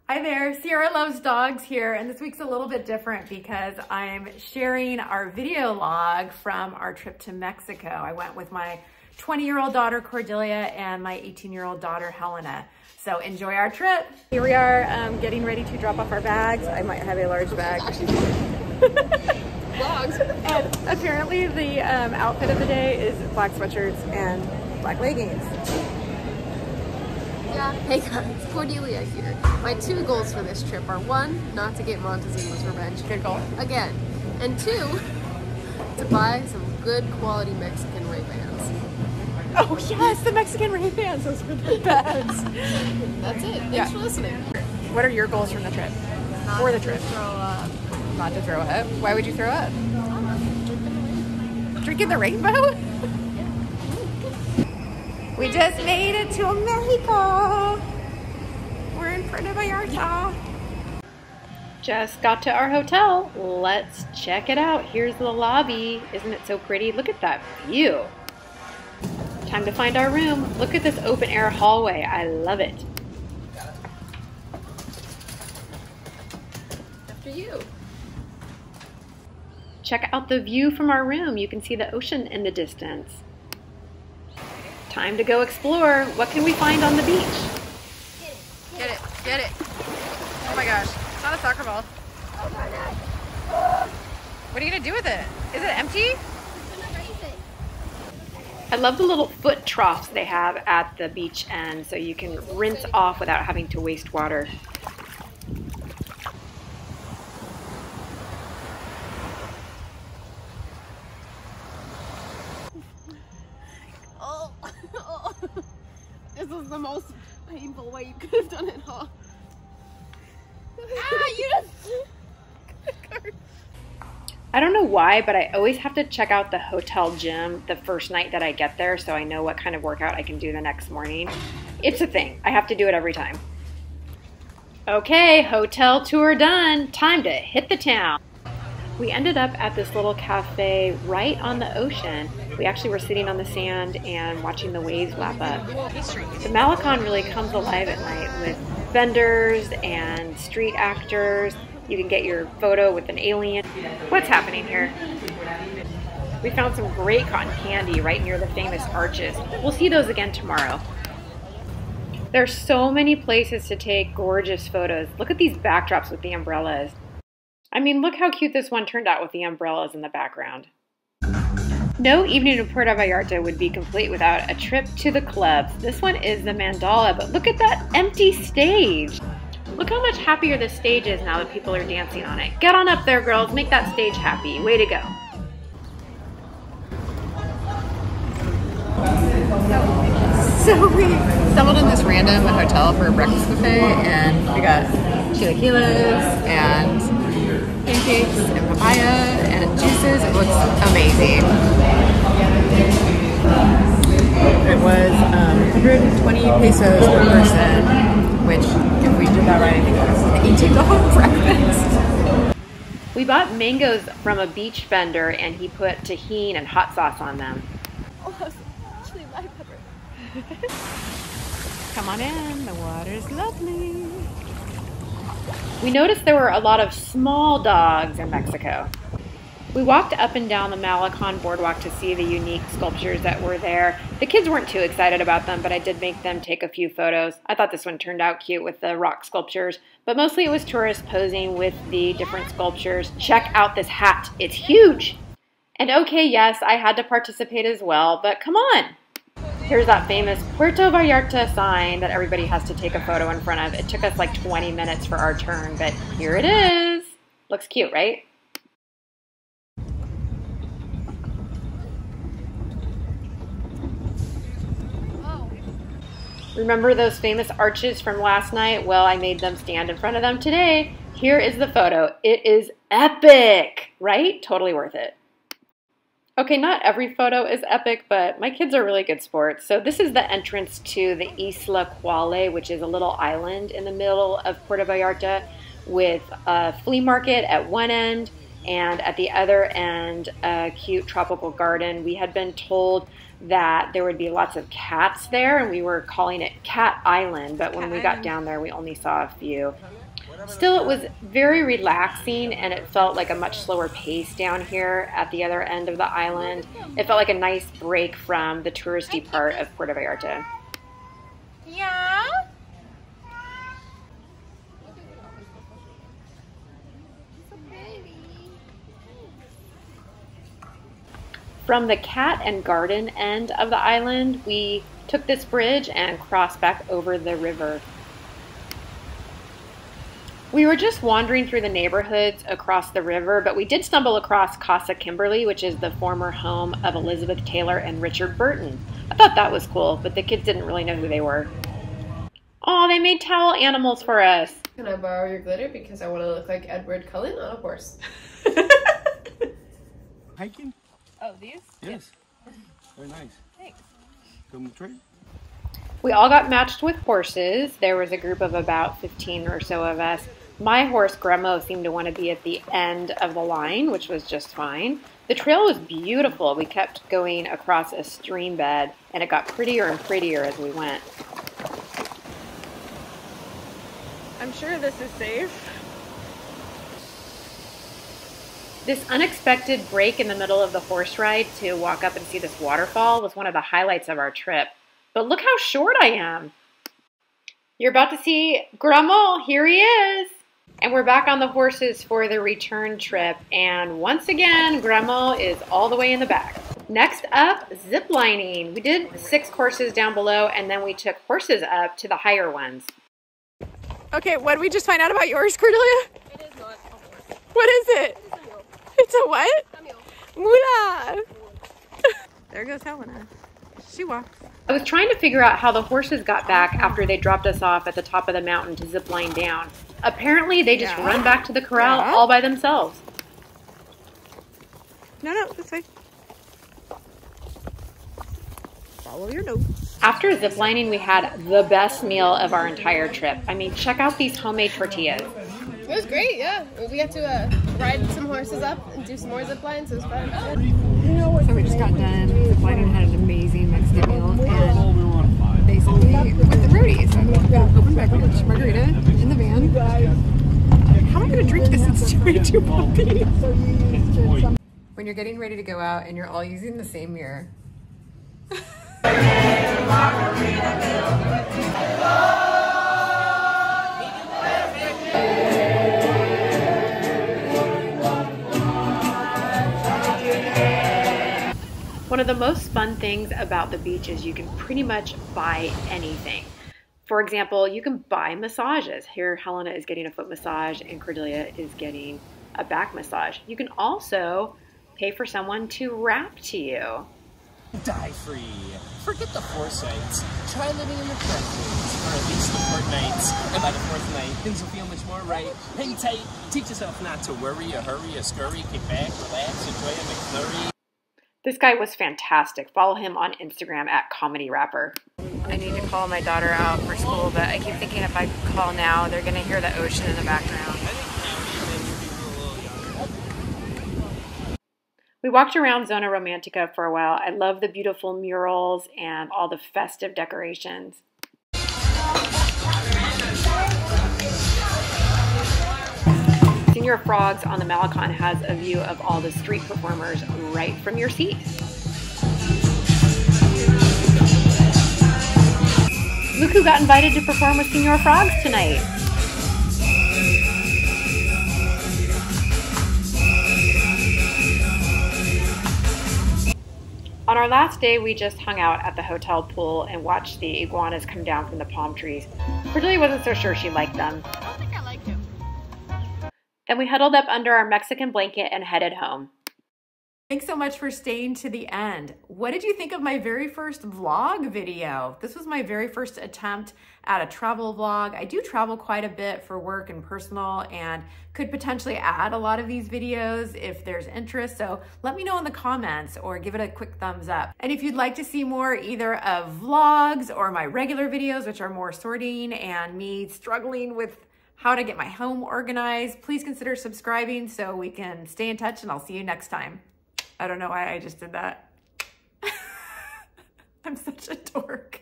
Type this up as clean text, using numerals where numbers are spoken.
Hi there, Sierra Loves Dogs here, and this week's a little bit different because I'm sharing our video log from our trip to Mexico. I went with my 20-year-old daughter Cordelia and my 18-year-old daughter Helena. So enjoy our trip. Here we are getting ready to drop off our bags. I might have a large bag. Dogs. And apparently the outfit of the day is black sweatshirts and black leggings. Yeah. Hey guys, Cordelia here. My two goals for this trip are one, not to get Montezuma's revenge. Good goal. Again. And two, to buy some good quality Mexican Ray-Bans. Oh yes, the Mexican Ray-Bans, those were the best. That's it. Thanks for listening. What are your goals from the trip? Not For the to trip? throw up. Not to throw up. Why would you throw up? Drinking the rainbow? We just made it to Mexico. We're in Puerto Vallarta. Just got to our hotel. Let's check it out. Here's the lobby. Isn't it so pretty? Look at that view. Time to find our room. Look at this open air hallway. I love it. After you. Check out the view from our room. You can see the ocean in the distance. Time to go explore. What can we find on the beach? Get it. Get it. Oh my gosh, it's not a soccer ball. What are you gonna do with it? Is it empty? I love the little foot troughs they have at the beach end so you can rinse off without having to waste water. This was the most painful way you could have done it, huh? You just... I don't know why, but I always have to check out the hotel gym the first night that I get there so I know what kind of workout I can do the next morning. It's a thing. I have to do it every time. Okay, hotel tour done. Time to hit the town. We ended up at this little cafe right on the ocean. We actually were sitting on the sand and watching the waves lap up. The Malecon really comes alive at night with vendors and street actors. You can get your photo with an alien. What's happening here? We found some great cotton candy right near the famous arches. We'll see those again tomorrow. There's so many places to take gorgeous photos. Look at these backdrops with the umbrellas. I mean, look how cute this one turned out with the umbrellas in the background. No evening in Puerto Vallarta would be complete without a trip to the clubs. This one is the Mandala, but look at that empty stage. Look how much happier this stage is now that people are dancing on it. Get on up there, girls. Make that stage happy. Way to go. So we stumbled in this random hotel for a breakfast buffet, and we got chilaquiles and pancakes and papaya and juices. It looks amazing. It was 120 pesos per person, which, if we did that right, I think it was $18 breakfast. We bought mangoes from a beach vendor, and he put tahini and hot sauce on them. Oh, that's actually my pepper. Come on in, the water's lovely. We noticed there were a lot of small dogs in Mexico. We walked up and down the Malecon boardwalk to see the unique sculptures that were there. The kids weren't too excited about them, but I did make them take a few photos. I thought this one turned out cute with the rock sculptures, but mostly it was tourists posing with the different sculptures. Check out this hat, it's huge! And okay, yes, I had to participate as well, but come on! Here's that famous Puerto Vallarta sign that everybody has to take a photo in front of. It took us like 20 minutes for our turn, but here it is. Looks cute, right? Remember those famous arches from last night? Well, I made them stand in front of them today. Here is the photo. It is epic, right? Totally worth it. Okay, not every photo is epic, but my kids are really good sports. So this is the entrance to the Isla Quale, which is a little island in the middle of Puerto Vallarta with a flea market at one end and at the other end a cute tropical garden. We had been told that there would be lots of cats there, and we were calling it Cat Island, but when we got down there, we only saw a few. Still, it was very relaxing, and it felt like a much slower pace down here at the other end of the island. It felt like a nice break from the touristy part of Puerto Vallarta. Yeah? From the cat and garden end of the island, we took this bridge and crossed back over the river. We were just wandering through the neighborhoods across the river, but we did stumble across Casa Kimberly, which is the former home of Elizabeth Taylor and Richard Burton. I thought that was cool, but the kids didn't really know who they were. Oh, they made towel animals for us. Can I borrow your glitter because I want to look like Edward Cullen on a horse? Hiking? Oh, these? Yes. Very nice. Thanks. Come trade. We all got matched with horses. There was a group of about 15 or so of us. My horse, Gremo, seemed to want to be at the end of the line, which was just fine. The trail was beautiful. We kept going across a stream bed, and it got prettier and prettier as we went. I'm sure this is safe. This unexpected break in the middle of the horse ride to walk up and see this waterfall was one of the highlights of our trip. But look how short I am. You're about to see Gramo. Here he is. And we're back on the horses for the return trip. And once again, Gramo is all the way in the back. Next up, zip lining. We did 6 courses down below, and then we took horses up to the higher ones. Okay, what did we just find out about yours, Cordelia? It is not a horse. What is it? It's a mule. It's a what? A mule. Mula! There goes Helena. She walks. I was trying to figure out how the horses got back after they dropped us off at the top of the mountain to zip line down. Apparently, they just run back to the corral all by themselves. No, this way. Follow your nose. After ziplining, we had the best meal of our entire trip. I mean, check out these homemade tortillas. It was great, yeah. We got to ride some horses up and do some more zip lines. It was fun. So we just got done ziplining, had an amazing Mexican meal, and basically with the roadies, open beverage, margarita in the van. How am I going to drink this? It's way too bumpy. When you're getting ready to go out and you're all using the same mirror. One of the most fun things about the beach is you can pretty much buy anything. For example, you can buy massages. Here, Helena is getting a foot massage and Cordelia is getting a back massage. You can also pay for someone to rap to you. Die free. Forget the foresights. Try living in the trenches for at least the fortnights. And by the fourth night, things will feel much more right. Hang tight. Teach yourself not to worry, or hurry, or scurry. Kick back, relax, enjoy a McFlurry. This guy was fantastic. Follow him on Instagram at Comedy Rapper. I need to call my daughter out for school, but I keep thinking if I call now, they're going to hear the ocean in the background. We walked around Zona Romantica for a while. I love the beautiful murals and all the festive decorations. Senor Frogs on the Malecon has a view of all the street performers right from your seat. Look who got invited to perform with Senor Frogs tonight. On our last day, we just hung out at the hotel pool and watched the iguanas come down from the palm trees. Cordelia wasn't so sure she liked them. I don't think I like him. Then we huddled up under our Mexican blanket and headed home. Thanks so much for staying to the end. What did you think of my very first vlog video? This was my very first attempt at a travel vlog. I do travel quite a bit for work and personal and could potentially add a lot of these videos if there's interest. So let me know in the comments or give it a quick thumbs up. And if you'd like to see more either of vlogs or my regular videos, which are more sorting and me struggling with how to get my home organized, please consider subscribing so we can stay in touch, and I'll see you next time. I don't know why I just did that. I'm such a dork.